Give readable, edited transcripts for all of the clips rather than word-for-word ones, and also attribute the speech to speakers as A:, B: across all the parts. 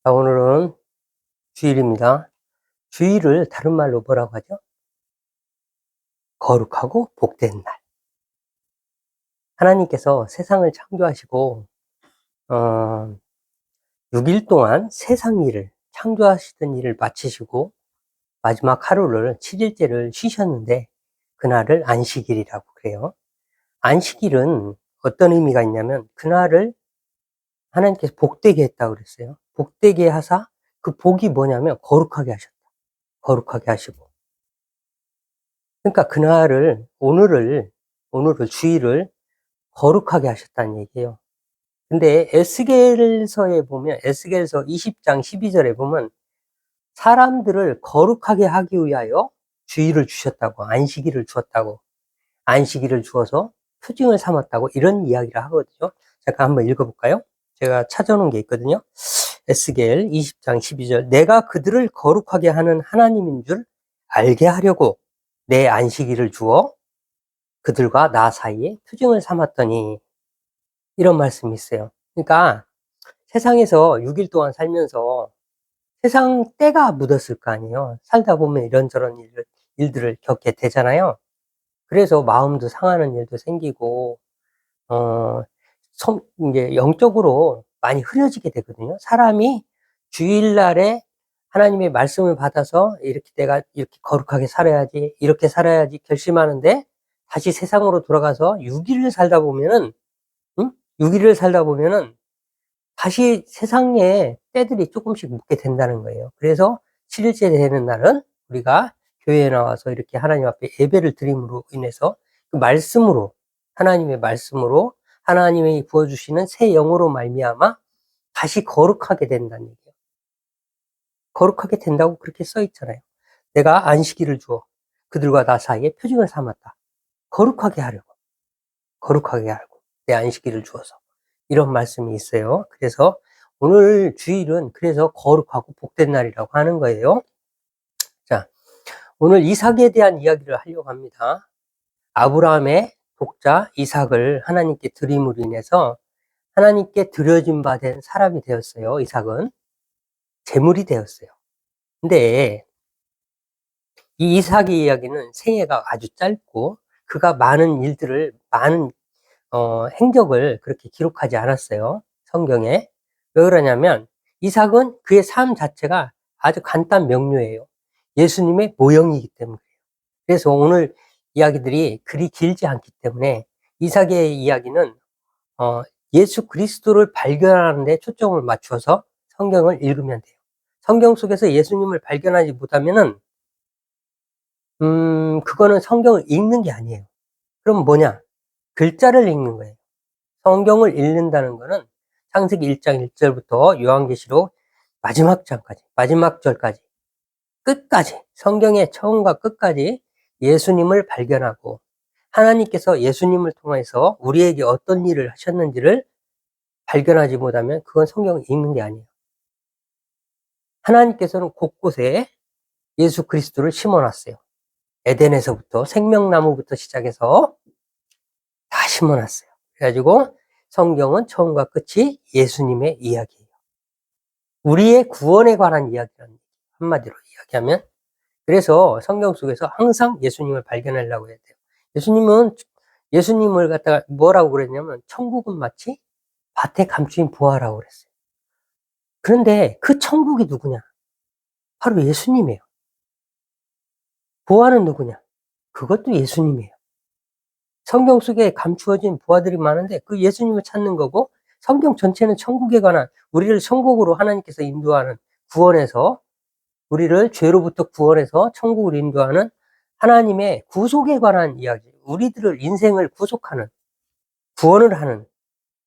A: 자, 오늘은 주일입니다. 주일을 다른 말로 뭐라고 하죠? 거룩하고 복된 날. 하나님께서 세상을 창조하시고, 6일 동안 세상 일을, 창조하시던 일을 마치시고, 마지막 하루를, 7일째를 쉬셨는데, 그날을 안식일이라고 그래요. 안식일은 어떤 의미가 있냐면, 그날을 하나님께서 복되게 했다고 그랬어요. 복되게 하사, 그 복이 뭐냐면, 거룩하게 하셨다. 거룩하게 하시고. 그러니까 그날을, 오늘을 주일을 거룩하게 하셨다는 얘기예요. 근데 에스겔서에 보면, 에스겔서 20장 12절에 보면 사람들을 거룩하게 하기 위하여 주일을 주셨다고, 안식일을 주었다고, 안식일을 주어서 표징을 삼았다고, 이런 이야기를 하거든요. 잠깐 한번 읽어볼까요? 제가 찾아놓은 게 있거든요. 에스겔 20장 12절. 내가 그들을 거룩하게 하는 하나님인 줄 알게 하려고 내 안식일을 주어 그들과 나 사이에 표징을 삼았더니, 이런 말씀이 있어요. 그러니까 세상에서 6일 동안 살면서 세상 때가 묻었을 거 아니에요. 살다 보면 이런저런 일들을 겪게 되잖아요. 그래서 마음도 상하는 일도 생기고, 어, 이제 영적으로 많이 흐려지게 되거든요. 사람이 주일날에 하나님의 말씀을 받아서 이렇게 내가 이렇게 거룩하게 살아야지, 이렇게 살아야지 결심하는데, 다시 세상으로 돌아가서 6일을 살다 보면은, 응? 6일을 살다 보면은 다시 세상에 때들이 조금씩 묻게 된다는 거예요. 그래서 7일째 되는 날은 우리가 교회에 나와서 이렇게 하나님 앞에 예배를 드림으로 인해서 그 말씀으로, 하나님의 말씀으로, 하나님이 부어주시는 새 영으로 말미암아 다시 거룩하게 된다는 얘기예요. 거룩하게 된다고 그렇게 써 있잖아요. 내가 안식일을 주어 그들과 나 사이에 표징을 삼았다. 거룩하게 하려고, 거룩하게 하려고 내 안식일을 주어서, 이런 말씀이 있어요. 그래서 오늘 주일은 그래서 거룩하고 복된 날이라고 하는 거예요. 자, 오늘 이삭에 대한 이야기를 하려고 합니다. 아브라함의 독자 이삭을 하나님께 드림으로 인해서 하나님께 드려진 바 된 사람이 되었어요. 이삭은 제물이 되었어요. 근데 이 이삭의 이야기는 생애가 아주 짧고, 그가 많은 행적을 그렇게 기록하지 않았어요. 성경에. 왜 그러냐면 이삭은 그의 삶 자체가 아주 간단 명료해요. 예수님의 모형이기 때문에. 그래서 오늘 이야기들이 그리 길지 않기 때문에 이삭의 이야기는 예수 그리스도를 발견하는 데 초점을 맞춰서 성경을 읽으면 돼요. 성경 속에서 예수님을 발견하지 못하면은 그거는 성경을 읽는 게 아니에요. 그럼 뭐냐? 글자를 읽는 거예요. 성경을 읽는다는 거는 창세기 1장 1절부터 요한계시록 마지막 장까지, 마지막 절까지, 끝까지, 성경의 처음과 끝까지 예수님을 발견하고, 하나님께서 예수님을 통해서 우리에게 어떤 일을 하셨는지를 발견하지 못하면 그건 성경을 읽는 게 아니에요. 하나님께서는 곳곳에 예수 그리스도를 심어놨어요. 에덴에서부터, 생명나무부터 시작해서 다 심어놨어요. 그래가지고 성경은 처음과 끝이 예수님의 이야기예요. 우리의 구원에 관한 이야기라는 얘기. 한마디로 이야기하면. 그래서 성경 속에서 항상 예수님을 발견하려고 해야 돼요. 예수님을 갖다가 뭐라고 그랬냐면, 천국은 마치 밭에 감추인 부화라고 그랬어요. 그런데 그 천국이 누구냐? 바로 예수님이에요. 부화는 누구냐? 그것도 예수님이에요. 성경 속에 감추어진 부하들이 많은데 그 예수님을 찾는 거고, 성경 전체는 천국에 관한, 우리를 천국으로 하나님께서 인도하는, 구원해서 우리를 죄로부터 구원해서 천국으로 인도하는 하나님의 구속에 관한 이야기, 우리들을 인생을 구속하는, 구원을 하는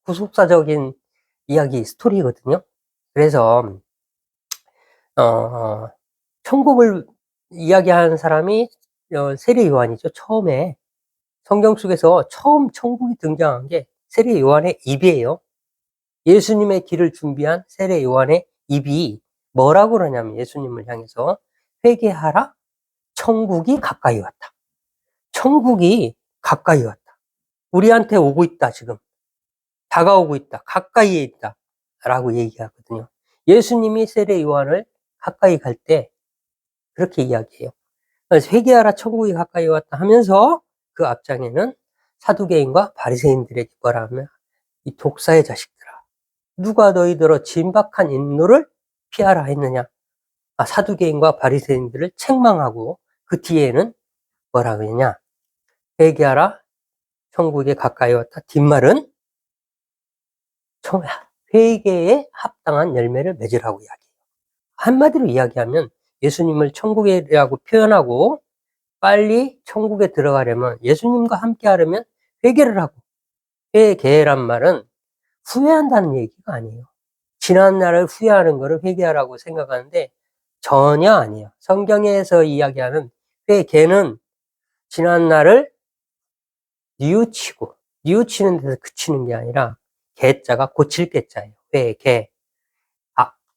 A: 구속사적인 이야기, 스토리거든요. 그래서 천국을 이야기하는 사람이 세례 요한이죠. 처음에 성경 속에서 처음 천국이 등장한 게 세례 요한의 입이에요. 예수님의 길을 준비한 세례 요한의 입이 뭐라고 그러냐면, 예수님을 향해서 회개하라, 천국이 가까이 왔다. 천국이 가까이 왔다. 우리한테 오고 있다, 지금. 다가오고 있다. 가까이에 있다. 라고 얘기하거든요. 예수님이 세례 요한을 가까이 갈 때 그렇게 이야기해요. 그래서 회개하라 천국이 가까이 왔다 하면서 그 앞장에는 사두개인과 바리새인들에게 뭐라 하면 이 독사의 자식들아, 누가 너희들어 진박한 인노를 피하라 했느냐. 사두개인과 바리새인들을 책망하고 그 뒤에는 뭐라 그러냐. 회개하라 천국에 가까이 왔다. 뒷말은 회개에 합당한 열매를 맺으라고 이야기해요. 한마디로 이야기하면 예수님을 천국이라고 표현하고 빨리 천국에 들어가려면, 예수님과 함께 하려면 회개를 하고, 회개란 말은 후회한다는 얘기가 아니에요. 지난 날을 후회하는 것을 회개하라고 생각하는데 전혀 아니에요. 성경에서 이야기하는 회개는 지난 날을 뉘우치는 데서 그치는 게 아니라 개자가 고칠 개자예요. 회개.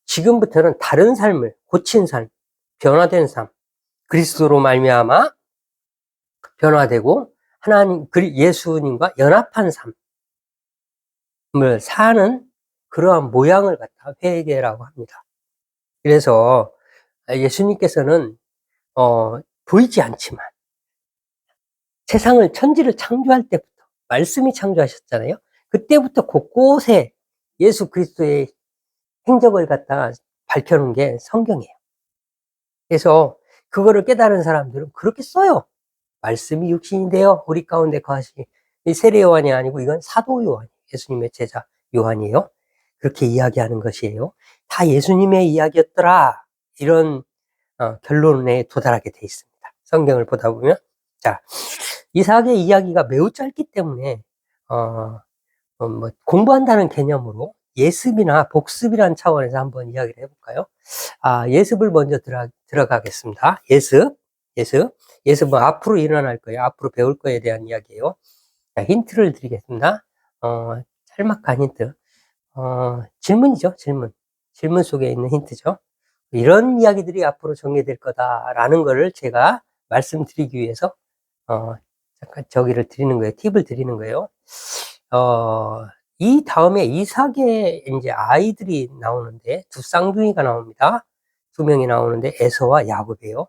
A: 지금부터는 다른 삶을, 고친 삶, 변화된 삶, 그리스도로 말미암아 변화되고 하나님, 예수님과 연합한 삶을 사는 그러한 모양을 갖다 회개라고 합니다. 그래서 예수님께서는 보이지 않지만 세상을, 천지를 창조할 때부터 말씀이 창조하셨잖아요. 그때부터 곳곳에 예수 그리스도의 행적을 갖다가 밝혀놓은 게 성경이에요. 그래서 그거를 깨달은 사람들은 그렇게 써요. 말씀이 육신이 되어 우리 가운데 거하시니. 이 세례 요한이 아니고 이건 사도 요한, 예수님의 제자 요한이에요. 그렇게 이야기하는 것이에요. 다 예수님의 이야기였더라. 이런 결론에 도달하게 돼 있습니다. 성경을 보다 보면. 자, 이삭의 이야기가 매우 짧기 때문에 공부한다는 개념으로 예습이나 복습이라는 차원에서 한번 이야기를 해볼까요? 예습을 먼저 들어가겠습니다. 예습은 앞으로 일어날 거예요. 앞으로 배울 거에 대한 이야기예요. 자, 힌트를 드리겠습니다. 짤막한 힌트. 질문이죠, 질문. 질문 속에 있는 힌트죠. 이런 이야기들이 앞으로 전개될 거다라는 거를 제가 말씀드리기 위해서, 잠깐 저기를 드리는 거예요. 팁을 드리는 거예요. 이 다음에 이삭의 이제 아이들이 나오는데, 두 쌍둥이가 나옵니다. 두 명이 나오는데, 에서와 야곱이에요.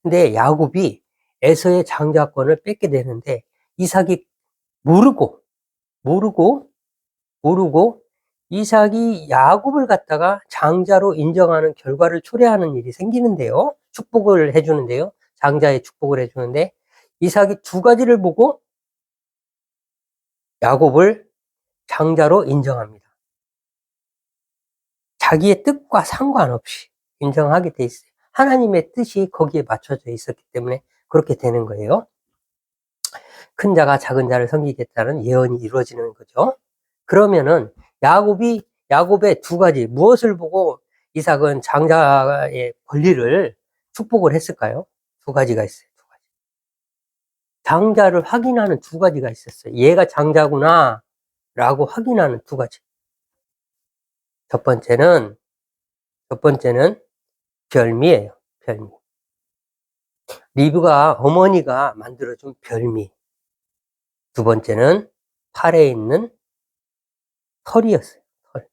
A: 근데 야곱이 에서의 장자권을 뺏게 되는데, 이삭이 모르고 이삭이 야곱을 갖다가 장자로 인정하는 결과를 초래하는 일이 생기는데요. 축복을 해주는데요. 장자의 축복을 해주는데, 이삭이 두 가지를 보고 야곱을 장자로 인정합니다. 자기의 뜻과 상관없이 인정하게 돼 있어요. 하나님의 뜻이 거기에 맞춰져 있었기 때문에 그렇게 되는 거예요. 큰 자가 작은 자를 섬기겠다는 예언이 이루어지는 거죠. 그러면은 야곱의 두 가지, 무엇을 보고 이삭은 장자의 권리를 축복을 했을까요? 두 가지가 있어요. 두 가지. 장자를 확인하는 두 가지가 있었어요. 얘가 장자구나 라고 확인하는 두 가지. 첫 번째는 별미예요. 별미. 리브가, 어머니가 만들어준 별미. 두 번째는 팔에 있는 털이었어요. 털.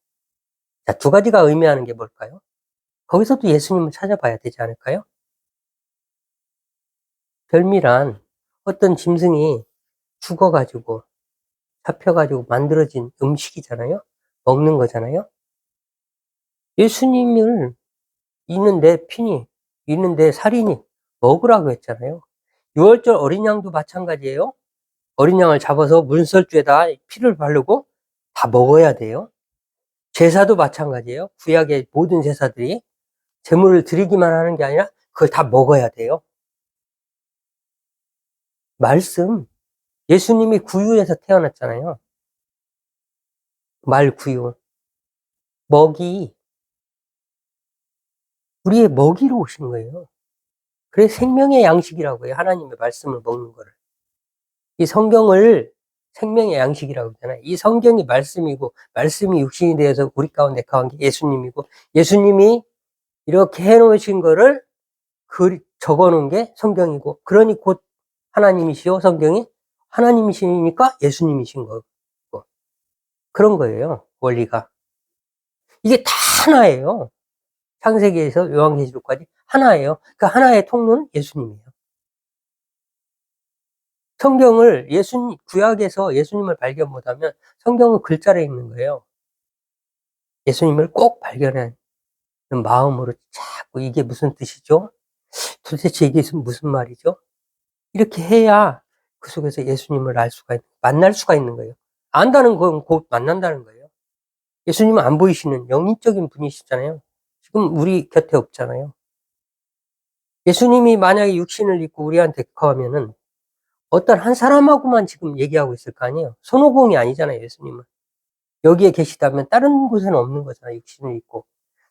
A: 자, 두 가지가 의미하는 게 뭘까요? 거기서도 예수님을 찾아봐야 되지 않을까요? 별미란 어떤 짐승이 죽어가지고 잡혀가지고 만들어진 음식이잖아요. 먹는 거잖아요. 예수님을 있는 내 피니, 있는 내 살이니 먹으라고 했잖아요. 유월절 어린 양도 마찬가지예요. 어린 양을 잡아서 문설주에다 피를 바르고 다 먹어야 돼요. 제사도 마찬가지예요. 구약의 모든 제사들이 제물을 드리기만 하는 게 아니라 그걸 다 먹어야 돼요. 말씀, 예수님이 구유에서 태어났잖아요. 말구유. 먹이, 우리의 먹이로 오신 거예요. 그래 생명의 양식이라고 해요. 하나님의 말씀을 먹는 거를. 이 성경을 생명의 양식이라고 하잖아요. 이 성경이 말씀이고, 말씀이 육신이 되어서 우리 가운데 거한 게 예수님이고, 예수님이 이렇게 해놓으신 거를 적어 놓은 게 성경이고, 그러니 곧 하나님이시요, 성경이 하나님이시니까 예수님이신 거고, 그런 거예요, 원리가. 이게 다 하나예요. 창세기에서 요한계시록까지 하나예요. 그 하나의 통로는 예수님이에요. 성경을 구약에서 예수님을 발견 못하면 성경은 글자로 읽는 거예요. 예수님을 꼭 발견하는 마음으로 자꾸 이게 무슨 뜻이죠? 도대체 이게 무슨 말이죠? 이렇게 해야 그 속에서 예수님을 만날 수가 있는 거예요. 안다는 건 곧 만난다는 거예요. 예수님은 안 보이시는 영적인 분이시잖아요. 지금 우리 곁에 없잖아요. 예수님이 만약에 육신을 입고 우리한테 거하면은 어떤 한 사람하고만 지금 얘기하고 있을 거 아니에요. 손오공이 아니잖아요, 예수님은. 여기에 계시다면 다른 곳에는 없는 거잖아요, 육신을 입고.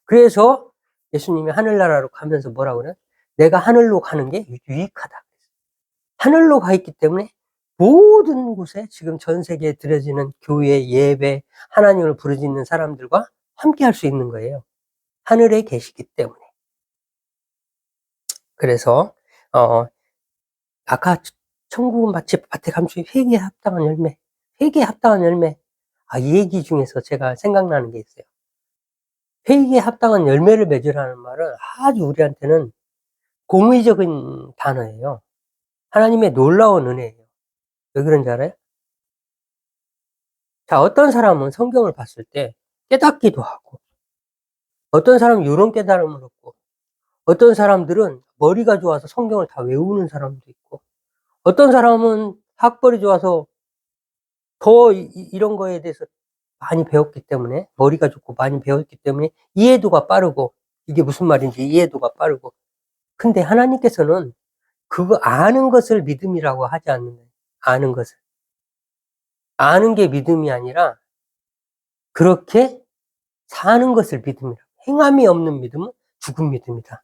A: 그래서 예수님이 하늘나라로 가면서 뭐라고 그래요? 내가 하늘로 가는 게 유익하다. 하늘로 가 있기 때문에 모든 곳에 지금 전 세계에 드려지는 교회, 예배, 하나님을 부르짖는 사람들과 함께 할 수 있는 거예요. 하늘에 계시기 때문에. 그래서 아까 천국은 마치 밭에 감추인 회개에 합당한 열매, 회개에 합당한 열매. 이 얘기 중에서 제가 생각나는 게 있어요. 회개에 합당한 열매를 맺으라는 말은 아주 우리한테는 공의적인 단어예요. 하나님의 놀라운 은혜예요. 왜 그런지 알아요? 자, 어떤 사람은 성경을 봤을 때 깨닫기도 하고, 어떤 사람은 이런 깨달음을 얻고, 어떤 사람들은 머리가 좋아서 성경을 다 외우는 사람도 있고, 어떤 사람은 학벌이 좋아서 더 이런 거에 대해서 많이 배웠기 때문에, 머리가 좋고 많이 배웠기 때문에 이해도가 빠르고, 이게 무슨 말인지 이해도가 빠르고. 근데 하나님께서는 그거 아는 것을 믿음이라고 하지 않는 거예요. 아는 것을. 아는 게 믿음이 아니라 그렇게 사는 것을 믿음이라고. 행함이 없는 믿음은 죽은 믿음이다.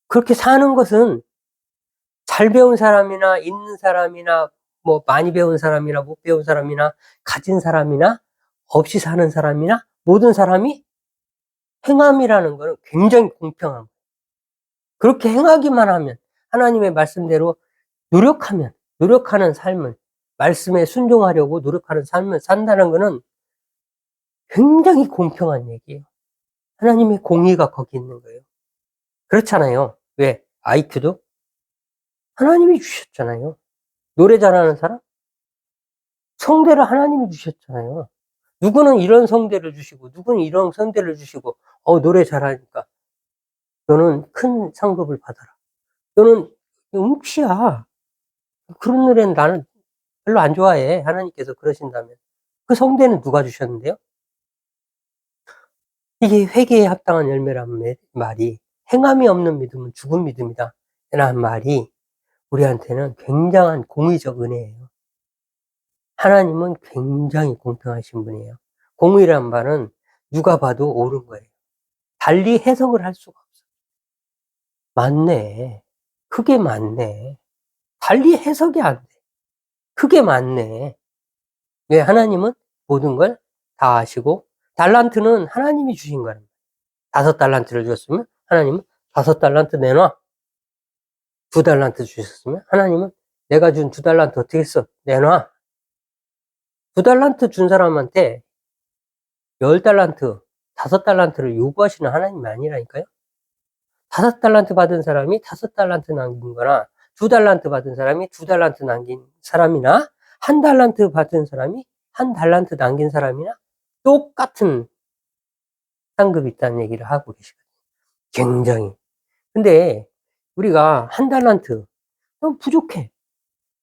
A: 그렇게 사는 것은 잘 배운 사람이나 있는 사람이나 뭐 많이 배운 사람이나 못 배운 사람이나 가진 사람이나 없이 사는 사람이나 모든 사람이 행함이라는 것은 굉장히 공평한 거예요. 그렇게 행하기만 하면 하나님의 말씀대로 노력하는 삶을, 말씀에 순종하려고 노력하는 삶을 산다는 것은 굉장히 공평한 얘기예요. 하나님의 공의가 거기 있는 거예요. 그렇잖아요. 왜? IQ도 하나님이 주셨잖아요. 노래 잘하는 사람? 성대를 하나님이 주셨잖아요. 누구는 이런 성대를 주시고, 누구는 이런 성대를 주시고, 노래 잘하니까 너는 큰 상급을 받아라. 너는 음치야. 그런 노래는 나는 별로 안 좋아해. 하나님께서 그러신다면. 그 성대는 누가 주셨는데요? 이게 회개에 합당한 열매라는 말이, 행함이 없는 믿음은 죽은 믿음이다 라는 말이 우리한테는 굉장한 공의적 은혜예요. 하나님은 굉장히 공평하신 분이에요. 공의란 말은 누가 봐도 옳은 거예요. 달리 해석을 할 수가 없어요. 맞네. 그게 맞네. 달리 해석이 안 돼. 그게 맞네. 왜? 하나님은 모든 걸 다 아시고, 달란트는 하나님이 주신 거랍니다. 5달란트를 주셨으면 하나님은 5달란트 내놔. 2달란트 주셨으면 하나님은 내가 준 2달란트 어떻게 했어? 내놔. 2달란트 준 사람한테 10달란트, 5달란트를 요구하시는 하나님이 아니라니까요. 5달란트 받은 사람이 5달란트 남긴 거나, 2달란트 받은 사람이 2달란트 남긴 사람이나, 1달란트 받은 사람이 1달란트 남긴 사람이나 똑같은 상급이 있다는 얘기를 하고 계시거든요. 굉장히. 근데 우리가 1달란트 너무 부족해.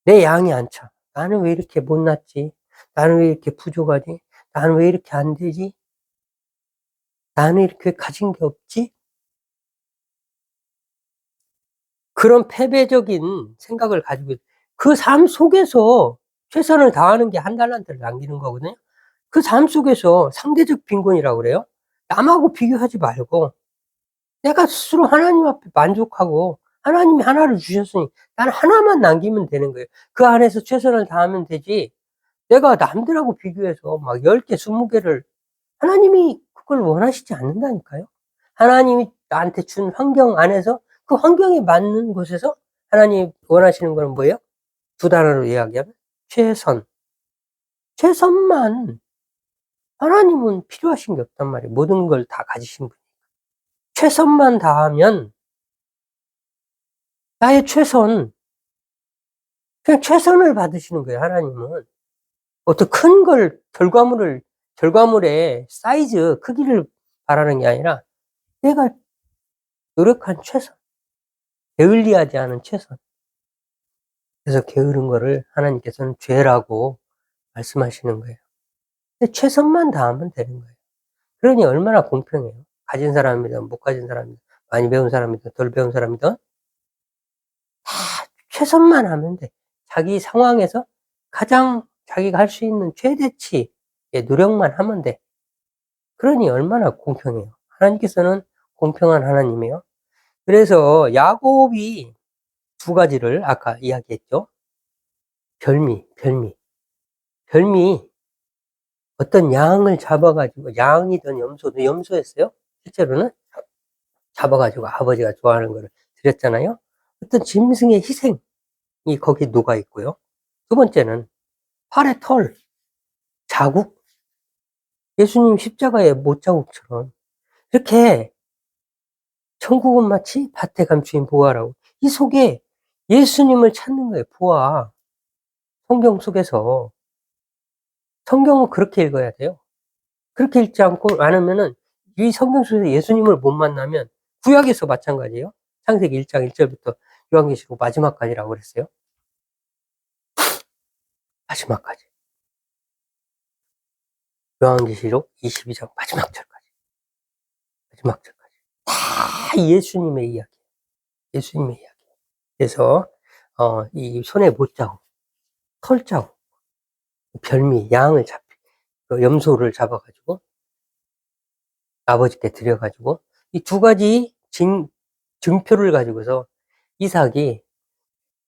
A: 내 양이 안 차. 나는 왜 이렇게 못났지? 나는 왜 이렇게 부족하지? 나는 왜 이렇게 안 되지? 나는 이렇게 가진 게 없지? 그런 패배적인 생각을 가지고 그 삶 속에서 최선을 다하는 게 1달란트를 남기는 거거든요. 그 삶 속에서 상대적 빈곤이라고 그래요. 남하고 비교하지 말고 내가 스스로 하나님 앞에 만족하고 하나님이 하나를 주셨으니 난 하나만 남기면 되는 거예요. 그 안에서 최선을 다하면 되지, 내가 남들하고 비교해서 막 10개, 20개를, 하나님이 그걸 원하시지 않는다니까요. 하나님이 나한테 준 환경 안에서 그 환경에 맞는 곳에서 하나님이 원하시는 건 뭐예요? 2단어로 이야기하면 최선. 최선만. 하나님은 필요하신 게 없단 말이에요. 모든 걸 다 가지신 분이. 최선만 다하면 나의 최선, 그냥 최선을 받으시는 거예요, 하나님은. 어떤 큰 걸, 결과물의 사이즈, 크기를 바라는 게 아니라 내가 노력한 최선, 게을리하지 않은 최선. 그래서 게으른 거를 하나님께서는 죄라고 말씀하시는 거예요. 근데 최선만 다하면 되는 거예요. 그러니 얼마나 공평해요. 가진 사람이든 못 가진 사람이든 많이 배운 사람이든 덜 배운 사람이든 다 최선만 하면 돼. 자기 상황에서 가장 자기가 할 수 있는 최대치의 노력만 하면 돼. 그러니 얼마나 공평해요. 하나님께서는 공평한 하나님이에요. 그래서 야곱이 두 가지를 아까 이야기했죠. 별미 어떤 양을 잡아가지고, 양이든 염소든 염소였어요. 실제로는 잡아가지고 아버지가 좋아하는 거를 드렸잖아요. 어떤 짐승의 희생이 거기 녹아 있고요. 두 번째는 팔의 털, 자국, 예수님 십자가의 못자국처럼 이렇게 천국은 마치 밭에 감추인 보화라고, 이 속에 예수님을 찾는 거예요. 보화. 성경 속에서. 성경은 그렇게 읽어야 돼요. 그렇게 읽지 않으면은 이 성경 속에서 예수님을 못 만나면 구약에서 마찬가지예요. 창세기 1장 1절부터 요한계시록 마지막까지라고 그랬어요. 마지막까지. 요한계시록 22장 마지막 절까지. 마지막 절까지. 다 예수님의 이야기. 예수님의 이야기. 그래서 이 손에 못자국, 털자국, 별미, 양을 그 염소를 잡아가지고 아버지께 드려가지고 이 두 가지 증표를 가지고서 이삭이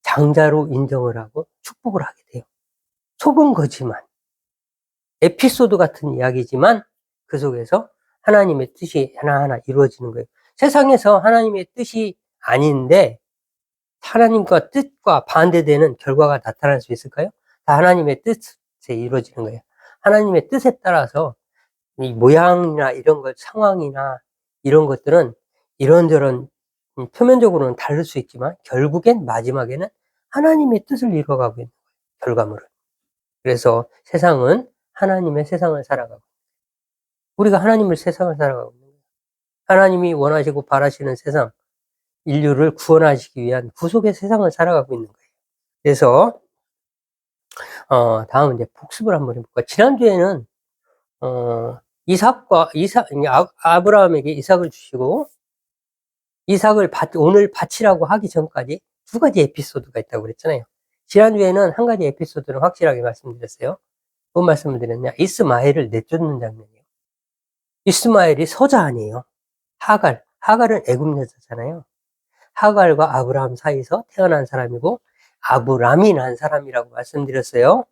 A: 장자로 인정을 하고 축복을 하게 돼요. 속은 거지만 에피소드 같은 이야기지만 그 속에서 하나님의 뜻이 하나하나 이루어지는 거예요. 세상에서 하나님의 뜻이 아닌데 하나님과 뜻과 반대되는 결과가 나타날 수 있을까요? 다 하나님의 뜻에 이루어지는 거예요. 하나님의 뜻에 따라서 이 모양이나 이런 것, 상황이나 이런 것들은 이런저런 표면적으로는 다를 수 있지만 결국엔 마지막에는 하나님의 뜻을 이루어가고 있는 거예요. 결과물은. 그래서 세상은 하나님의 세상을 살아가고, 우리가 하나님의 세상을 살아가고 있는 거예요. 하나님이 원하시고 바라시는 세상, 인류를 구원하시기 위한 구속의 세상을 살아가고 있는 거예요. 그래서 다음 이제 복습을 한번 해볼까요? 지난주에는 아브라함에게 이삭을 주시고 이삭을 오늘 바치라고 하기 전까지 두 가지 에피소드가 있다고 그랬잖아요. 지난주에는 한 가지 에피소드는 확실하게 말씀드렸어요. 뭔 말씀을 드렸냐? 이스마엘을 내쫓는 장면이에요. 이스마엘이 서자 아니에요. 하갈은 애굽 여자잖아요. 하갈과 아브라함 사이에서 태어난 사람이고 아브람이 난 사람이라고 말씀드렸어요.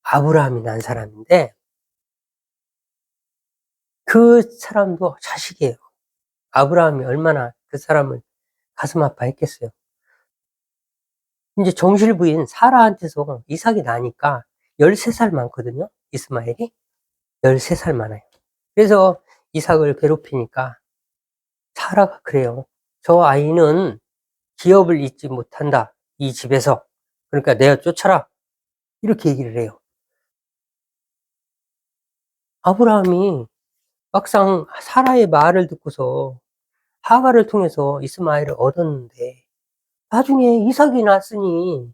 A: 아브라함이 난 사람인데 그 사람도 자식이에요. 아브라함이 얼마나 그 사람을 가슴 아파했겠어요. 이제 정실부인 사라한테서 이삭이 나니까 13살 많거든요. 이스마엘이 13살 많아요. 그래서 이삭을 괴롭히니까 사라가 그래요. 저 아이는 기업을 잊지 못한다. 이 집에서. 그러니까 내가 쫓아라. 이렇게 얘기를 해요. 아브라함이 막상 사라의 말을 듣고서 하갈을 통해서 이스마엘을 얻었는데 나중에 이삭이 났으니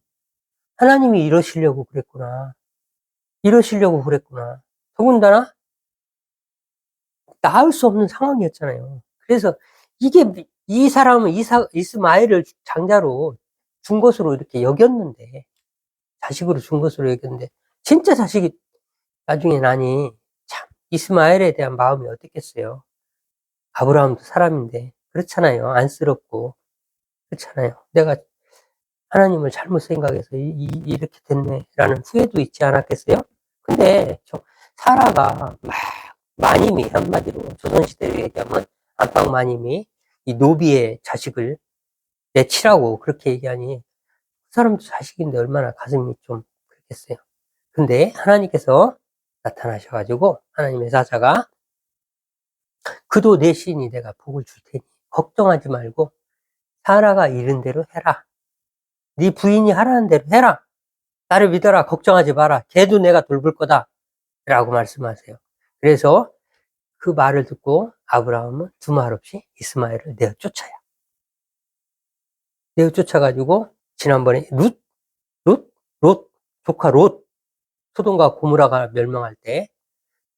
A: 하나님이 이러시려고 그랬구나. 이러시려고 그랬구나. 더군다나 나을 수 없는 상황이었잖아요. 그래서 이 사람은 이스마엘을 장자로 준 것으로 이렇게 여겼는데, 자식으로 준 것으로 여겼는데, 진짜 자식이 나중에 나니, 참, 이스마엘에 대한 마음이 어떻겠어요. 아브라함도 사람인데, 그렇잖아요. 안쓰럽고, 그렇잖아요. 내가 하나님을 잘못 생각해서 이렇게 됐네라는 후회도 있지 않았겠어요? 근데 사라가 막 마님이, 한마디로 조선시대로 얘기하면 안방 마님이 이 노비의 자식을 내치라고 그렇게 얘기하니 그 사람도 자식인데 얼마나 가슴이 좀 그렇겠어요. 근데 하나님께서 나타나셔가지고 하나님의 사자가 그도 내 시인이 내가 복을 줄 테니 걱정하지 말고 사라가 이른 대로 해라. 네 부인이 하라는 대로 해라. 나를 믿어라. 걱정하지 마라. 걔도 내가 돌볼 거다. 라고 말씀하세요. 그래서 그 말을 듣고 아브라함은 두말 없이 이스마엘을 내어 쫓아요. 내어 쫓아가지고 지난번에 롯, 조카 롯, 소돔과 고모라가 멸망할 때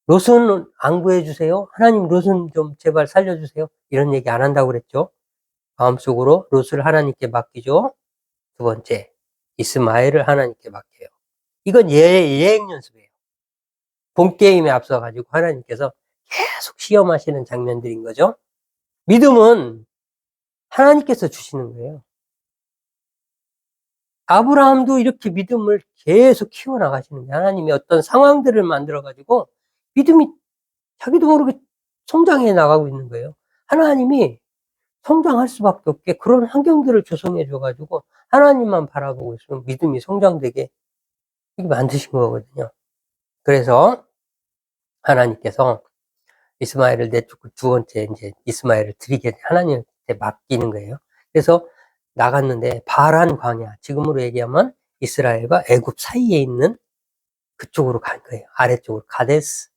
A: 롯은 안 구해주세요. 하나님 롯은 좀 제발 살려주세요. 이런 얘기 안 한다고 그랬죠. 마음속으로 롯을 하나님께 맡기죠. 두 번째, 이스마엘을 하나님께 맡겨요. 이건 예행 연습이에요. 본 게임에 앞서가지고 하나님께서 계속 시험하시는 장면들인 거죠. 믿음은 하나님께서 주시는 거예요. 아브라함도 이렇게 믿음을 계속 키워나가시는 거예요. 하나님이 어떤 상황들을 만들어가지고 믿음이 자기도 모르게 성장해 나가고 있는 거예요. 하나님이 성장할 수밖에 없게 그런 환경들을 조성해 줘가지고 하나님만 바라보고 있으면 믿음이 성장되게 만드신 거거든요. 그래서 하나님께서 이스마엘을 내쫓고 두 번째 이제 이스마엘을 드리게 하나님한테 맡기는 거예요. 그래서 나갔는데 바란 광야, 지금으로 얘기하면 이스라엘과 애굽 사이에 있는 그쪽으로 간 거예요. 아래쪽으로 가데스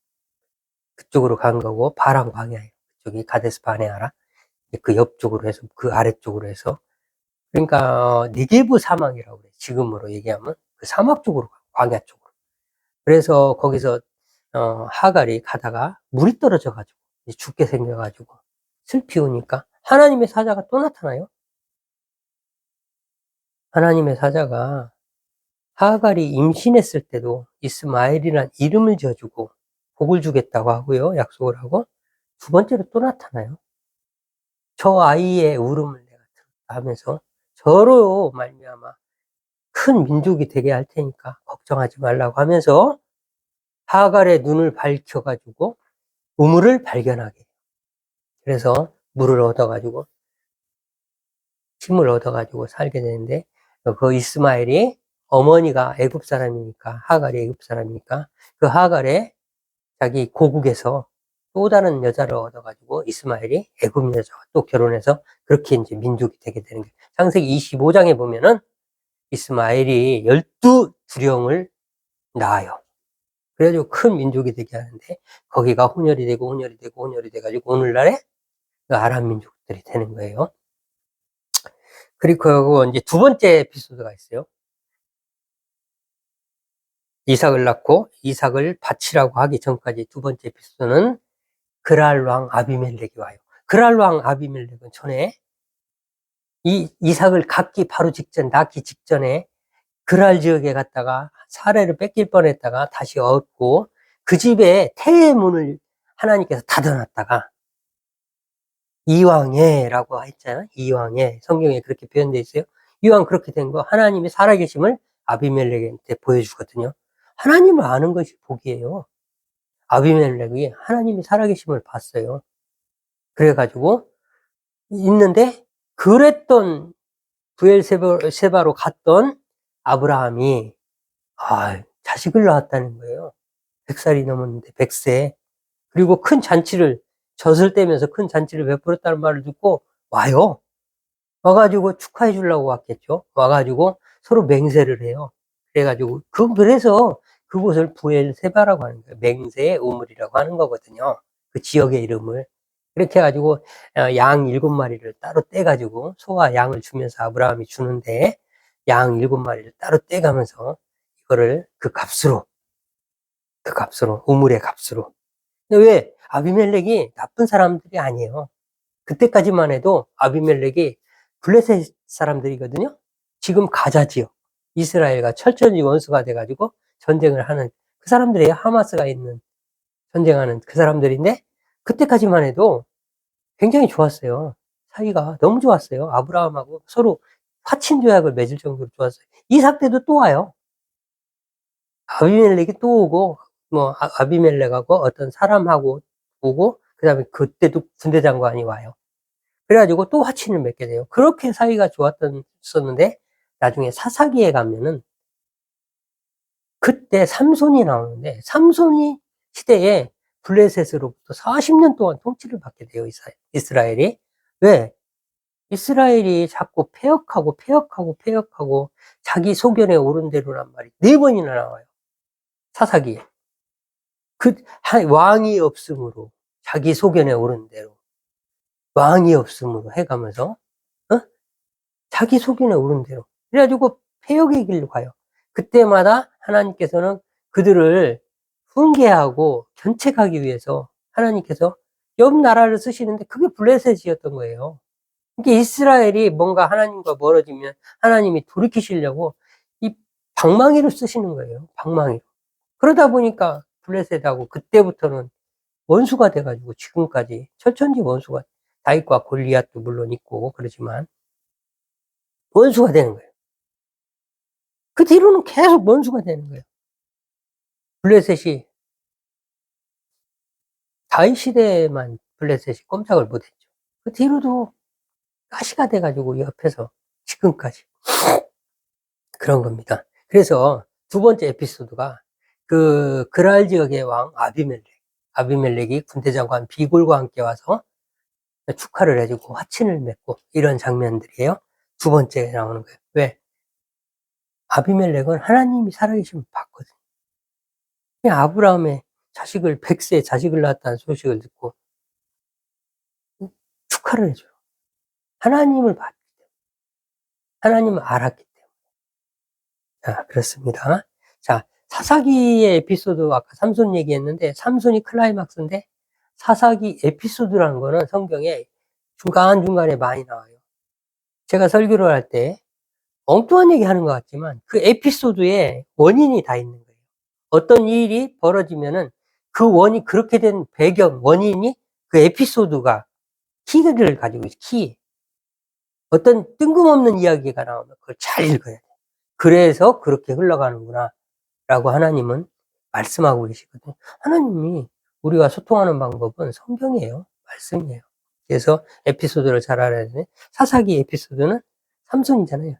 A: 그쪽으로 간 거고 바란 광야예요. 그쪽이 가데스 바네아라. 그 옆쪽으로 해서 그 아래쪽으로 해서 그러니까 네게브 사막이라고 그래요. 지금으로 얘기하면 그 사막 쪽으로 광야 쪽으로. 그래서 거기서 하갈이 가다가 물이 떨어져 가지고 죽게 생겨 가지고 슬피 우니까 하나님의 사자가 또 나타나요. 하나님의 사자가 하갈이 임신했을 때도 이스마엘이란 이름을 지어주고 복을 주겠다고 하고요. 약속을 하고 두 번째로 또 나타나요. 저 아이의 울음을 내가 들었다 하면서 저로 말미암아 큰 민족이 되게 할 테니까 걱정하지 말라고 하면서 하갈의 눈을 밝혀가지고 우물을 발견하게. 그래서 물을 얻어가지고 힘을 얻어가지고 살게 되는데 그 이스마엘이 어머니가 애굽 사람이니까 하갈이 애굽 사람이니까 그 하갈의 자기 고국에서 또 다른 여자를 얻어가지고 이스마엘이 애굽 여자와 또 결혼해서 그렇게 이제 민족이 되게 되는 거예요. 창세기 25장에 보면은 이스마엘이 12두령을 낳아요. 그래가지고 큰 민족이 되게 하는데 거기가 혼혈이 되고 혼혈이 되고 혼혈이 돼가지고 오늘날에 그 아람 민족들이 되는 거예요. 그리고 이제 두 번째 에피소드가 있어요. 이삭을 낳고 이삭을 바치라고 하기 전까지 두 번째 에피소드는 그랄 왕 아비멜렉이 와요. 그랄 왕 아비멜렉은 전에 이삭을 갖기 바로 직전, 낳기 직전에 그랄 지역에 갔다가 사례를 뺏길 뻔했다가 다시 얻고 그 집에 태의 문을 하나님께서 닫아놨다가 이왕에라고 했잖아요. 이왕에 성경에 그렇게 표현되어 있어요. 이왕 그렇게 된 거 하나님이 살아계심을 아비멜렉한테 보여주거든요. 하나님을 아는 것이 복이에요. 아비멜렉이 하나님이 살아계심을 봤어요. 그래가지고 있는데 그랬던 부엘세바로 갔던 아브라함이 자식을 낳았다는 거예요. 100살이 넘었는데 100세. 그리고 큰 잔치를 젖을 떼면서 큰 잔치를 베풀었다는 말을 듣고 와요. 와가지고 축하해 주려고 왔겠죠. 와가지고 서로 맹세를 해요. 그래가지고 그래서 그곳을 부엘세바라고 하는 거예요. 맹세의 우물이라고 하는 거거든요. 그 지역의 이름을. 그렇게 해가지고 양 7마리를 따로 떼가지고 소와 양을 주면서 아브라함이 주는데 양 7마리를 따로 떼가면서 이거를 그 값으로 우물의 값으로. 근데 왜 아비멜렉이 나쁜 사람들이 아니에요. 그때까지만 해도 아비멜렉이 블레셋 사람들이거든요. 지금 가자 지역 이스라엘과 철저히 원수가 돼가지고 전쟁을 하는 그 사람들이에요. 하마스가 있는 전쟁하는 그 사람들인데 그때까지만 해도 굉장히 좋았어요. 사이가 너무 좋았어요. 아브라함하고 서로 화친 조약을 맺을 정도로 좋았어요. 이삭 때도 또 와요. 아비멜렉이 또 오고 뭐 아비멜렉하고 어떤 사람하고 오고 그다음에 그때도 군대 장관이 와요. 그래가지고 또 화친을 맺게 돼요. 그렇게 사이가 좋았었는데 나중에 사사기에 가면은 그때 삼손이 나오는데, 삼손이 시대에 블레셋으로부터 40년 동안 통치를 받게 돼요, 이스라엘이. 왜? 이스라엘이 자꾸 폐역하고 자기 소견에 오른 대로란 말이 4번이나 나와요. 사사기에. 왕이 없으므로, 자기 소견에 오른 대로. 왕이 없으므로 해가면서, 어? 자기 소견에 오른 대로. 그래가지고 폐역의 길로 가요. 그때마다 하나님께서는 그들을 훈계하고 견책하기 위해서 하나님께서 옆 나라를 쓰시는데 그게 블레셋이었던 거예요. 그러니까 이스라엘이 뭔가 하나님과 멀어지면 하나님이 돌이키시려고 이 방망이를 쓰시는 거예요. 방망이로. 그러다 보니까 블레셋하고 그때부터는 원수가 돼가지고 지금까지 철천지 원수가, 다윗과 골리앗도 물론 있고 그러지만 원수가 되는 거예요. 그 뒤로는 계속 원수가 되는 거예요. 블레셋이 다윗 시대에만 블레셋이 꼼짝을 못했죠. 그 뒤로도 가시가 돼가지고 옆에서 지금까지 그런 겁니다. 그래서 두 번째 에피소드가 그 그랄 지역의 왕 아비멜렉이 군대장관 비골과 함께 와서 축하를 해주고 화친을 맺고 이런 장면들이에요. 두 번째에 나오는 거예요. 왜? 아비멜렉은 하나님이 살아계시면 봤거든요. 아브라함의 자식을 100세 자식을 낳았다는 소식을 듣고 축하를 해줘요. 하나님을 봤기 때문에. 하나님을 알았기 때문에. 자, 그렇습니다. 자, 사사기의 에피소드, 아까 삼손 얘기했는데, 삼손이 클라이막스인데, 사사기 에피소드라는 거는 성경에 중간중간에 많이 나와요. 제가 설교를 할 때 엉뚱한 얘기 하는 것 같지만, 그 에피소드에 원인이 다 있는 거예요. 어떤 일이 벌어지면은 그 그렇게 된 배경, 원인이 그 에피소드가 키를 가지고 있어요. 키. 어떤 뜬금없는 이야기가 나오면 그걸 잘 읽어야 돼. 그래서 그렇게 흘러가는구나 라고 하나님은 말씀하고 계시거든요. 하나님이 우리와 소통하는 방법은 성경이에요. 말씀이에요. 그래서 에피소드를 잘 알아야 되네. 사사기 에피소드는 삼손이잖아요.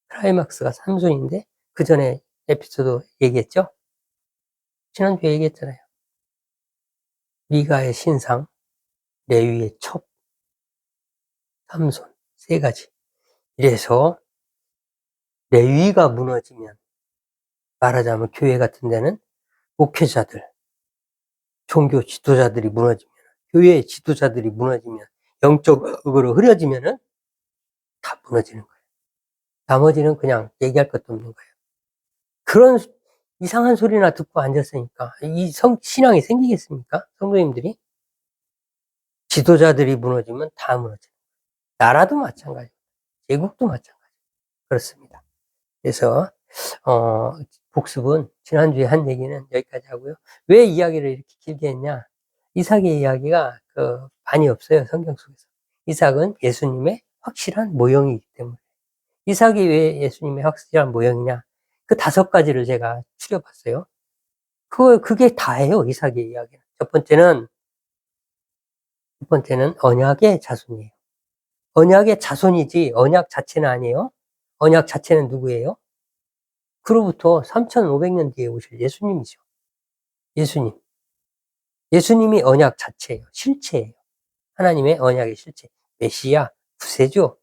A: 클라이막스가 삼손인데 그 전에 에피소드 얘기했죠? 지난주에 얘기했잖아요. 미가의 신상, 레위의 첩, 삼손, 3가지. 이래서 레위가 무너지면, 말하자면 교회 같은 데는 목회자들, 종교 지도자들이 무너지면, 교회의 지도자들이 무너지면, 영적으로 흐려지면은 다 무너지는 거예요. 나머지는 그냥 얘기할 것도 없는 거예요. 그런 이상한 소리나 듣고 앉았으니까 이 신앙이 생기겠습니까? 성도님들이? 지도자들이 무너지면 다 무너져요. 나라도 마찬가지, 제국도 마찬가지. 그렇습니다. 그래서 복습은 지난주에 한 얘기는 여기까지 하고요. 왜 이야기를 이렇게 길게 했냐? 이삭의 이야기가 많이 없어요, 성경 속에서. 이삭은 예수님의 확실한 모형이기 때문에. 이삭이 왜 예수님의 확실한 모형이냐? 그 5가지를 제가 추려봤어요. 그게 다예요, 이삭의 이야기는. 첫 번째는 언약의 자손이에요. 언약의 자손이지 언약 자체는 아니에요. 언약 자체는 누구예요? 그로부터 3,500년 뒤에 오실 예수님이죠. 예수님. 예수님이 언약 자체예요. 실체예요. 하나님의 언약의 실체. 메시아, 구세주,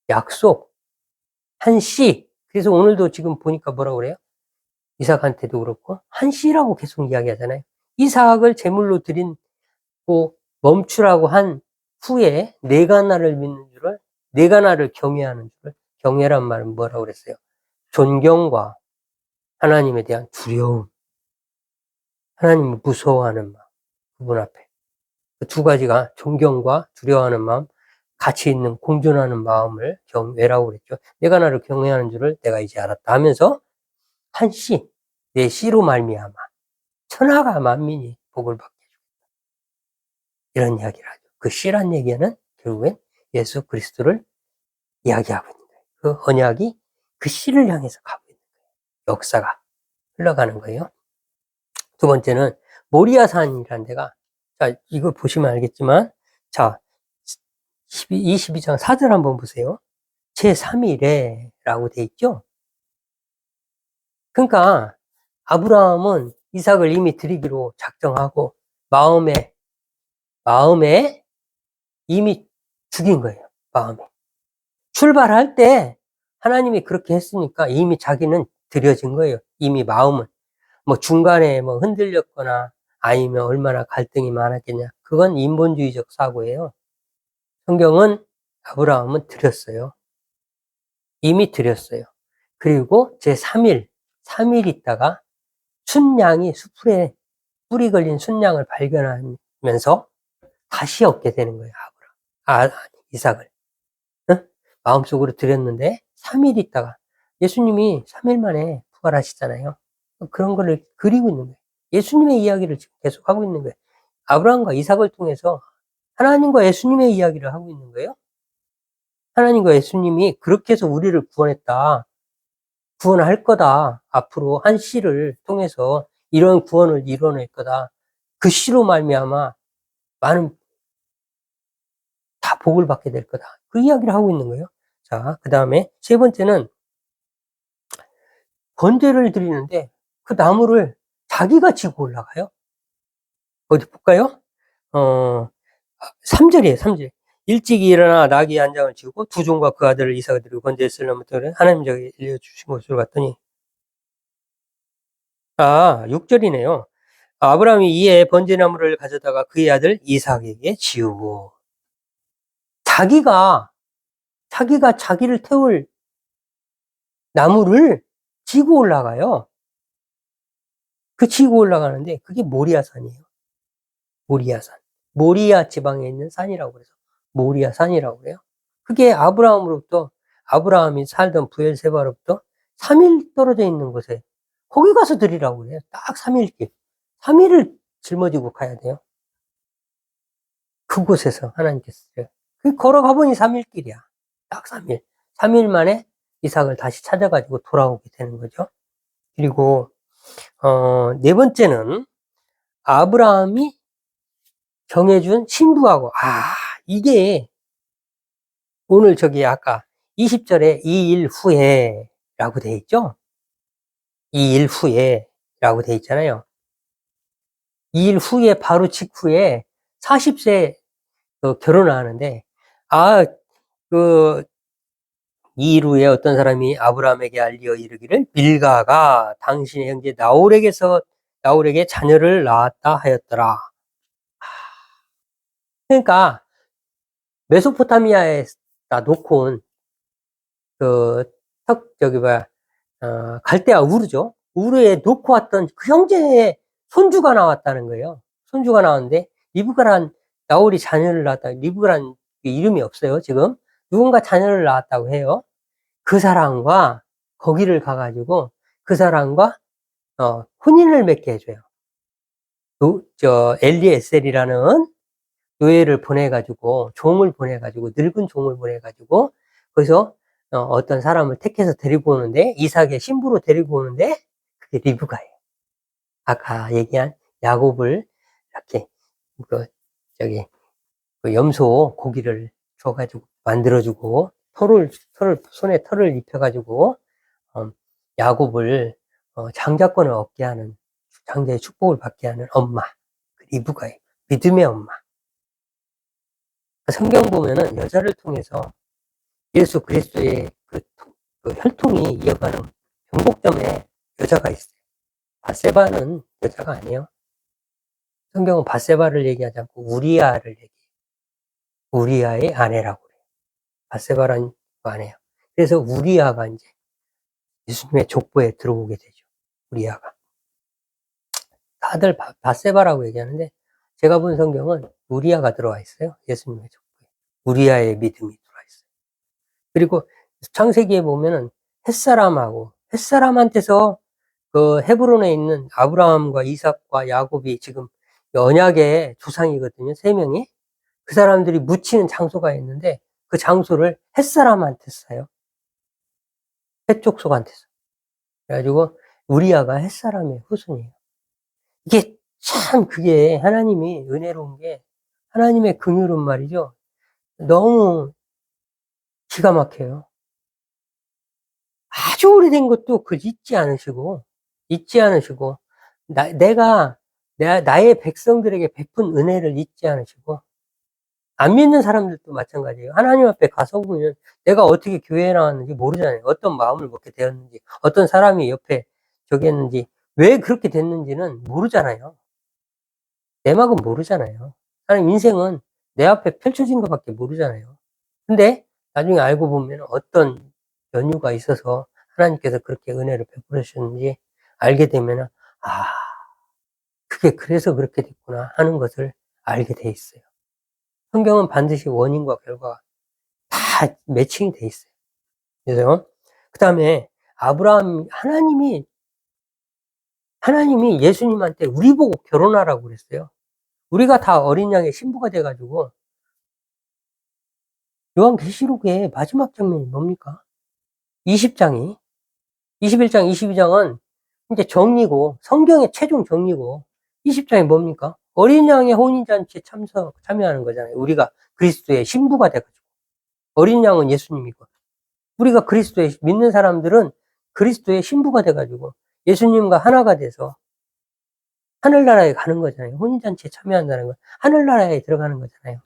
A: 약속, 한 씨. 그래서 오늘도 지금 보니까 뭐라고 그래요? 이삭한테도 그렇고 한 씨라고 계속 이야기하잖아요. 이삭을 제물로 드리고 멈추라고 한 후에 내가 나를 믿는 줄을, 내가 나를 경외하는 줄을, 경외란 말은 뭐라고 그랬어요? 존경과 하나님에 대한 두려움, 하나님을 무서워하는 마음, 그분 앞에. 그 2가지가 존경과 두려워하는 마음, 같이 있는 공존하는 마음을 경외라고 그랬죠. 내가 나를 경외하는 줄을 내가 이제 알았다 하면서 한 씨, 내 씨로 말미암아 천하가 만민이 복을 받게 해주겠다. 이런 이야기를 하죠. 그 씨란 얘기는 결국엔 예수 그리스도를 이야기하고 있는 거예요. 그 언약이 그 씨를 향해서 가고 있는 거예요. 역사가 흘러가는 거예요. 두 번째는 모리아산이라는 데가, 자, 이거 보시면 알겠지만, 자, 22장 4절 한번 보세요. 제3일에 라고 돼 있죠? 그러니까 아브라함은 이삭을 이미 드리기로 작정하고 마음에 이미 죽인 거예요. 마음에. 출발할 때 하나님이 그렇게 했으니까 이미 자기는 드려진 거예요. 이미 마음은. 뭐 중간에 뭐 흔들렸거나 아니면 얼마나 갈등이 많았겠냐. 그건 인본주의적 사고예요. 성경은 아브라함은 드렸어요. 이미 드렸어요. 그리고 제3일, 3일 있다가 순양이 수풀에 뿌리 걸린 순양을 발견하면서 다시 얻게 되는 거예요. 이삭을. 응? 마음속으로 드렸는데 3일 있다가 예수님이 3일 만에 부활하시잖아요. 그런 거를 그리고 있는 거예요. 예수님의 이야기를 지금 계속 하고 있는 거예요. 아브라함과 이삭을 통해서 하나님과 예수님의 이야기를 하고 있는 거예요. 하나님과 예수님이 그렇게 해서 우리를 구원했다. 구원할 거다. 앞으로 한 씨를 통해서 이런 구원을 이뤄낼 거다. 그 씨로 말미암아 많은 다 복을 받게 될 거다. 그 이야기를 하고 있는 거예요. 자, 그 다음에 세 번째는 번제를 드리는데 그 나무를 자기가 지고 올라가요. 어디 볼까요? 3절이에요, 3절. 일찍이 일어나 나귀 한 장을 지고 두 종과 그 아들을 이삭을 드리고 번제에 쓰려면 하나님 저기 일려주신 것으로 봤더니 6절이네요. 아브라함이 이에 번제나무를 가져다가 그의 아들 이삭에게 지우고 자기가 자기를 태울 나무를 지고 올라가요. 그 지고 올라가는데 그게 모리아산이에요. 모리아산. 모리아 지방에 있는 산이라고 그래서 모리아산이라고 그래요. 그게 아브라함이 살던 부엘세바로부터 3일 떨어져 있는 곳에 거기 가서 드리라고 그래요. 딱 3일 길. 3일을 짊어지고 가야 돼요. 그곳에서 하나님께서 걸어가 보니 3일 길이야. 딱 3일. 3일 만에 이삭을 다시 찾아가지고 돌아오게 되는 거죠. 그리고 네 번째는 아브라함이 정해준 신부하고 이게 오늘 저기 아까 20절에 2일 후에 라고 돼 있죠? 2일 후에 라고 돼 있잖아요. 2일 후에 바로 직후에 40세 결혼하는데 그 2일 후에 어떤 사람이 아브라함에게 알리어 이르기를 밀가가 당신의 형제 나홀에게 자녀를 낳았다 하였더라. 그러니까 메소포타미아에다 놓고 온 갈대아 우르죠. 우르에 놓고 왔던 그 형제의 손주가 나왔다는 거예요. 손주가 나왔는데 나홀이 자녀를 낳았다. 리브가란 이름이 없어요. 지금 누군가 자녀를 낳았다고 해요. 그 사람과 거기를 가가지고 그 사람과 혼인을 맺게 해줘요. 엘리에셀이라는 노예를 보내가지고 늙은 종을 보내가지고 거기서 어떤 사람을 택해서 데리고 오는데 이삭의 신부로 데리고 오는데 그게 리브가예요. 아까 얘기한 야곱을 이렇게 그 염소 고기를 줘가지고 만들어주고 손에 털을 입혀가지고 야곱을 장자권을 얻게 하는 장자의 축복을 받게 하는 엄마 그 리브가예요. 믿음의 엄마. 성경 보면은 여자를 통해서 예수 그리스도의 그 혈통이 이어가는 변곡점에 여자가 있어요. 밧세바는 여자가 아니에요. 성경은 밧세바를 얘기하지 않고 우리아를 얘기해요. 우리아의 아내라고 그래요. 밧세바라는 아내예요. 그래서 우리아가 이제 예수님의 족보에 들어오게 되죠. 우리아가. 다들 밧세바라고 얘기하는데 제가 본 성경은 우리아가 들어와 있어요. 예수님의 족보에. 우리아의 믿음이 들어와 있어요. 그리고 창세기에 보면은 햇사람한테서 그 헤브론에 있는 아브라함과 이삭과 야곱이 지금 언약의 조상이거든요. 3명이. 그 사람들이 묻히는 장소가 있는데 그 장소를 햇사람한테 써요. 햇족속한테서. 그래가지고 우리아가 햇사람의 후손이에요. 그게 하나님이 은혜로운 게 하나님의 긍휼은 말이죠. 너무 기가 막혀요. 아주 오래된 것도 그걸 잊지 않으시고 잊지 않으시고, 나의 백성들에게 베푼 은혜를 잊지 않으시고, 안 믿는 사람들도 마찬가지예요. 하나님 앞에 가서 보면 내가 어떻게 교회에 나왔는지 모르잖아요. 어떤 마음을 먹게 되었는지, 어떤 사람이 옆에 저기 했는지, 왜 그렇게 됐는지는 모르잖아요. 내막은 모르잖아요. 하나님 인생은 내 앞에 펼쳐진 것밖에 모르잖아요. 근데 나중에 알고 보면 어떤 연유가 있어서 하나님께서 그렇게 은혜를 베풀어 주셨는지 알게 되면, 아, 그게 그래서 그렇게 됐구나 하는 것을 알게 돼 있어요. 성경은 반드시 원인과 결과가 다 매칭이 돼 있어요. 그래서 그 다음에 하나님이 예수님한테 우리 보고 결혼하라고 그랬어요. 우리가 다 어린 양의 신부가 돼가지고, 요한계시록의 마지막 장면이 뭡니까? 20장이 21장 22장은 이제 정리고, 성경의 최종 정리고, 20장이 뭡니까? 어린 양의 혼인잔치에 참여하는 거잖아요. 우리가 그리스도의 신부가 돼가지고. 어린 양은 예수님이고, 우리가 믿는 사람들은 그리스도의 신부가 돼가지고 예수님과 하나가 돼서 하늘나라에 가는 거잖아요. 혼인잔치에 참여한다는 건 하늘나라에 들어가는 거잖아요.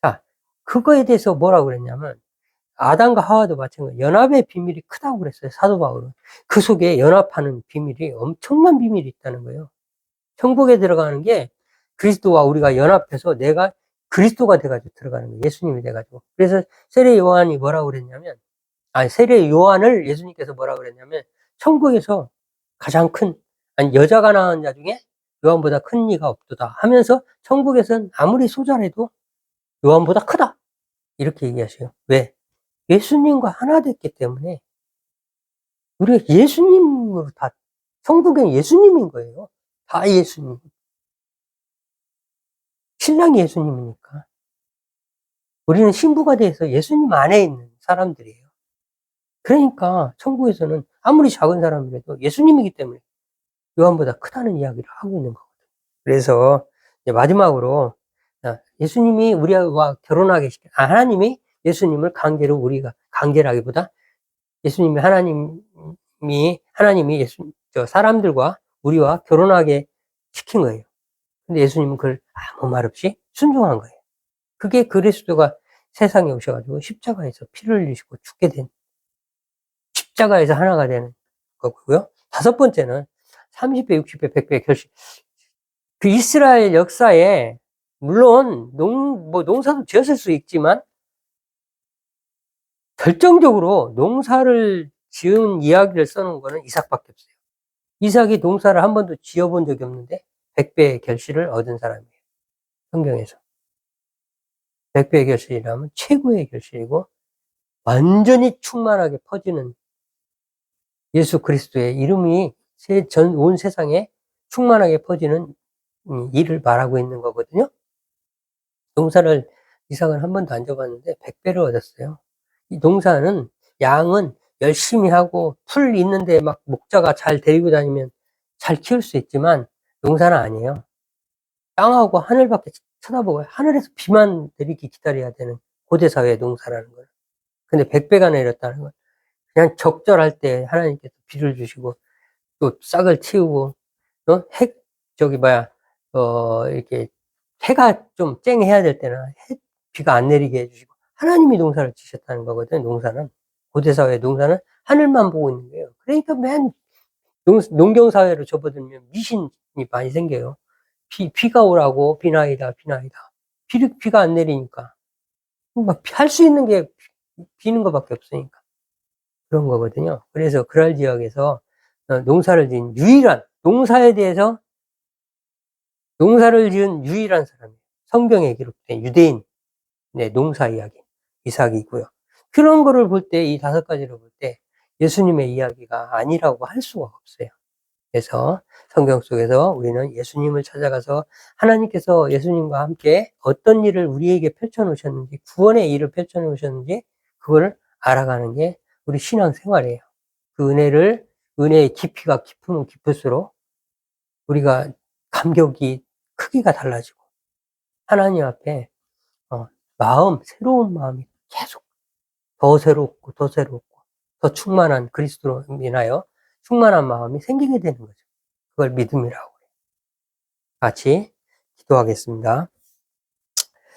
A: 자, 그거에 대해서 뭐라고 그랬냐면, 아담과 하와도 마찬가지로 연합의 비밀이 크다고 그랬어요. 사도 바울은. 그 속에 연합하는 비밀이 엄청난 비밀이 있다는 거예요. 천국에 들어가는 게 그리스도와 우리가 연합해서 내가 그리스도가 돼가지고 들어가는 거예요. 예수님이 돼가지고. 그래서 세례 요한을 예수님께서 뭐라고 그랬냐면, 천국에서 가장 큰, 아니, 여자가 낳은 자 중에 요한보다 큰 이가 없도다 하면서 천국에서는 아무리 소자라도 요한보다 크다. 이렇게 얘기하셔요. 왜? 예수님과 하나 됐기 때문에 우리가 예수님으로 다, 천국엔 예수님인 거예요. 다 예수님. 신랑이 예수님이니까. 우리는 신부가 돼서 예수님 안에 있는 사람들이에요. 그러니까 천국에서는 아무리 작은 사람이라도 예수님이기 때문에 요한보다 크다는 이야기를 하고 있는 거거든요. 그래서 이제 마지막으로, 예수님이 우리와 하나님이 예수님을 강제라기보다 하나님이 사람들과 우리와 결혼하게 시킨 거예요. 근데 예수님은 그걸 아무 말 없이 순종한 거예요. 그게 그리스도가 세상에 오셔가지고 십자가에서 피를 흘리시고 죽게 된, 십자가에서 하나가 되는 거고요. 다섯 번째는 30배, 60배, 100배 결실. 그 이스라엘 역사에, 물론 농사도 지었을 수 있지만 결정적으로 농사를 지은 이야기를 써놓은 거는 이삭밖에 없어요. 이삭이 농사를 한 번도 지어본 적이 없는데 100배의 결실을 얻은 사람이에요. 성경에서. 100배의 결실이라면 최고의 결실이고, 완전히 충만하게 퍼지는 예수 그리스도의 이름이 온 세상에 충만하게 퍼지는 일을 말하고 있는 거거든요. 이삭은 한 번도 안 줘봤는데 100배를 얻었어요. 이 양은 열심히 하고 풀 있는데 막 목자가 잘 데리고 다니면 잘 키울 수 있지만, 농사는 아니에요. 땅하고 하늘밖에 쳐다보고 하늘에서 비만 내리기 기다려야 되는 고대사회의 농사라는 거예요. 근데 100배가 내렸다는 건 그냥 적절할 때 하나님께서 비를 주시고 또 싹을 틔우고, 어? 이렇게 해가 좀 쨍해야 될 때는 비가 안 내리게 해주시고, 하나님이 농사를 지셨다는 거거든요. 고대사회의 농사는 하늘만 보고 있는 거예요. 그러니까 농경사회로 접어들면 미신이 많이 생겨요. 비가 오라고, 비나이다. 비가 안 내리니까. 할 수 있는 게 비는 것밖에 없으니까. 그런 거거든요. 그래서 그랄 지역에서 농사를 지은 유일한 사람이에요. 성경에 기록된 유대인의 농사 이야기, 이삭이고요. 그런 거를 볼 때, 이 다섯 가지를 볼 때 예수님의 이야기가 아니라고 할 수가 없어요. 그래서 성경 속에서 우리는 예수님을 찾아가서 하나님께서 예수님과 함께 어떤 일을 우리에게 펼쳐놓으셨는지, 구원의 일을 펼쳐놓으셨는지 그걸 알아가는 게 우리 신앙 생활이에요. 그 은혜의 깊이가 깊으면 깊을수록 우리가 감격이 크기가 달라지고, 하나님 앞에 새로운 마음이 계속 더 새롭고 더 충만한 그리스도로 인하여 충만한 마음이 생기게 되는 거죠. 그걸 믿음이라고 해요. 같이 기도하겠습니다.